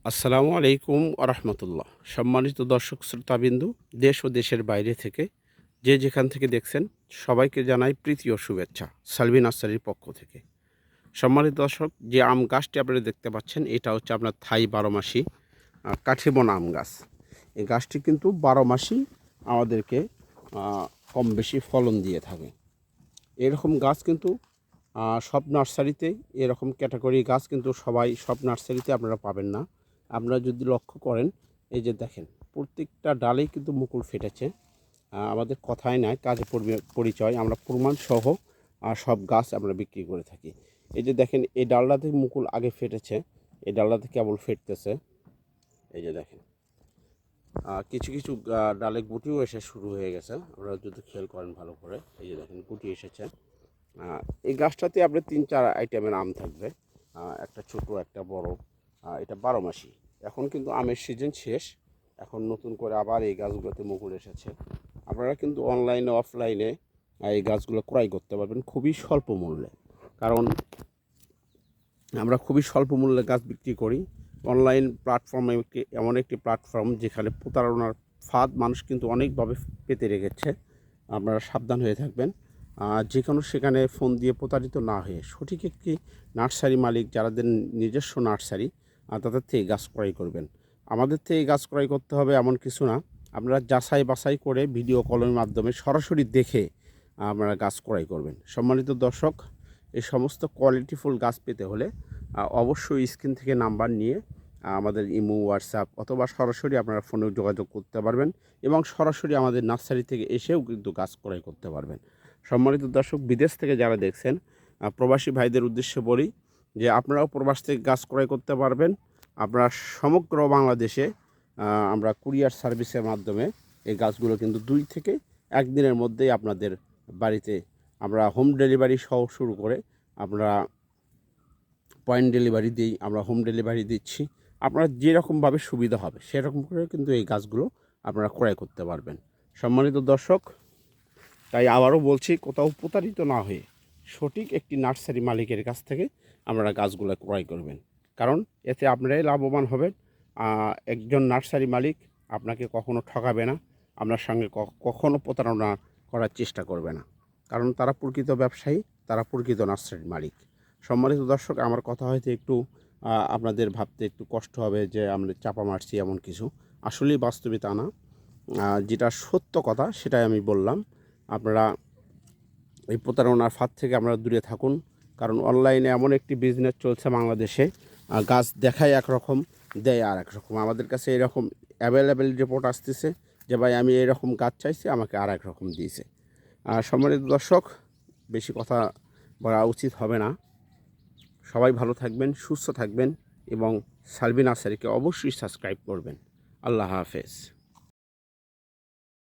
আসসালামু আলাইকুম আরহামতুল্লাহ। সম্মানিত দর্শক শ্রোতাবিন্দু, দেশ ও দেশের বাইরে থেকে যে যেখান থেকে দেখছেন সবাইকে জানাই প্রীতি ও শুভেচ্ছা সালভি নার্সারির পক্ষ থেকে। সম্মানিত দর্শক, যে আম গাছটি আপনারা দেখতে পাচ্ছেন এটা হচ্ছে আপনার থাই বারোমাসি কাঠিবন আম গাছ। এই গাছটি কিন্তু বারোমাসি আমাদেরকে কম বেশি ফলন দিয়ে থাকে। এরকম গাছ কিন্তু সব নার্সারিতেই এরকম ক্যাটাগরি গাছ কিন্তু সব নার্সারিতে আপনারা পাবেন না। আপনারা যদি লক্ষ্য করেন, এই যে দেখেন প্রত্যেকটা ডালেই কিন্তু মুকুল ফেটেছে। আমাদের কথাই নাই, কাজে পরিচয়, আমরা প্রমাণ সহ সব গাছ আমরা বিক্রি করে থাকি। এই যে দেখেন এই ডালটাতে মুকুল আগে ফেটেছে, এই ডালটাতে কেবল ফেটতেছে। এই যে দেখেন কিছু কিছু ডালে গুটিও এসে শুরু হয়ে গেছে, আপনারা যদি খেয়াল করেন ভালো করে। এই যে দেখেন গুটি এসেছে। এই গাছটাতে আপনার 3-4 আইটেমের আম থাকবে, একটা ছোট একটা বড়। এটা 12 মাসি। এখন কিন্তু আমের সিজন শেষ, এখন নতুন করে আবার এই গাছগুলোতে মুকুল এসেছে। আপনারা কিন্তু অনলাইনে অফলাইনে এই গাছগুলো ক্রয় করতে পারবেন খুবই স্বল্প মূল্যে। কারণ আমরা খুবই স্বল্প মূল্যে গাছ বিক্রি করি। অনলাইন প্ল্যাটফর্ম এমন একটি প্ল্যাটফর্ম যেখানে প্রতারণার ফাঁদ মানুষ কিন্তু অনেকভাবে পেতে রেখেছে। আপনারা সাবধান হয়ে থাকবেন। যে কোনো সেখানে ফোন দিয়ে প্রতারিত না হয়ে সঠিক একটি নার্সারি মালিক যাদের নিজস্ব নার্সারি, তাদের থেকে গাছ ক্রয় করবেন। আমাদের থেকে গাছ ক্রয় করতে হবে এমন কিছু না। আপনারা যাচাই বাছাই করে ভিডিও কলের মাধ্যমে সরাসরি দেখে আপনারা গাছ ক্রয় করবেন। সম্মানিত দর্শক, এই সমস্ত কোয়ালিটিফুল গাছ পেতে হলে অবশ্যই স্ক্রিন থেকে নাম্বার নিয়ে আমাদের ইমো, হোয়াটসঅ্যাপ অথবা সরাসরি আপনারা ফোনে যোগাযোগ করতে পারবেন এবং সরাসরি আমাদের নার্সারি থেকে এসেও কিন্তু গাছ ক্রয় করতে পারবেন। সম্মানিত দর্শক, বিদেশ থেকে যারা দেখছেন, প্রবাসী ভাইদের উদ্দেশ্যে বলি যে আপনারাও প্রবাস থেকে গাছ ক্রয় করতে পারবেন। আপনারা সমগ্র বাংলাদেশে আমরা কুরিয়ার সার্ভিসের মাধ্যমে এই গাছগুলো কিন্তু 2 থেকে 1 দিনের মধ্যেই আপনাদের বাড়িতে আমরা হোম ডেলিভারি সহ শুরু করে আমরা পয়েন্ট ডেলিভারি দিই, আমরা হোম ডেলিভারি দিচ্ছি। আপনার যেরকমভাবে সুবিধা হবে সেরকম করে কিন্তু এই গাছগুলো আপনারা ক্রয় করতে পারবেন। সম্মানিত দর্শক, তাই আবারও বলছি, কোথাও প্রতারিত না হয়ে সঠিক একটি নার্সারি মালিকের কাছ থেকে আপনারা গাছগুলো ক্রয় করবেন। কারণ এতে আপনারাই লাভবান হবেন। একজন নার্সারি মালিক আপনাকে কখনো ঠকাবে না, আপনার সঙ্গে কখনো প্রতারণা করার চেষ্টা করবে না। কারণ তারা প্রকৃত ব্যবসায়ী, তারা প্রকৃত নার্সারির মালিক। সম্মানিত দর্শক, আমার কথা হয়তো একটু আপনাদের ভাবতে একটু কষ্ট হবে যে আমরা চাপা মারছি এমন কিছু। আসলেই বাস্তবে তা না। যেটা সত্য কথা সেটাই আমি বললাম। আপনারা এই প্রতারণার ফাঁদ থেকে আপনারা দূরে থাকুন। কারণ অনলাইনে এমন একটি বিজনেস চলছে বাংলাদেশে, গাছ দেখায় একরকম, দেয় আর এক রকম। আমাদের কাছে এরকম অ্যাভেলেবেল রিপোর্ট আসতেছে যে ভাই আমি এরকম গাছ চাইছি, আমাকে আর এক রকম দিয়েছে। সম্মানিত দর্শক, বেশি কথা বলা উচিত হবে না। সবাই ভালো থাকবেন, সুস্থ থাকবেন এবং সালভি নার্সারিকে অবশ্যই সাবস্ক্রাইব করবেন। আল্লাহ হাফেজ।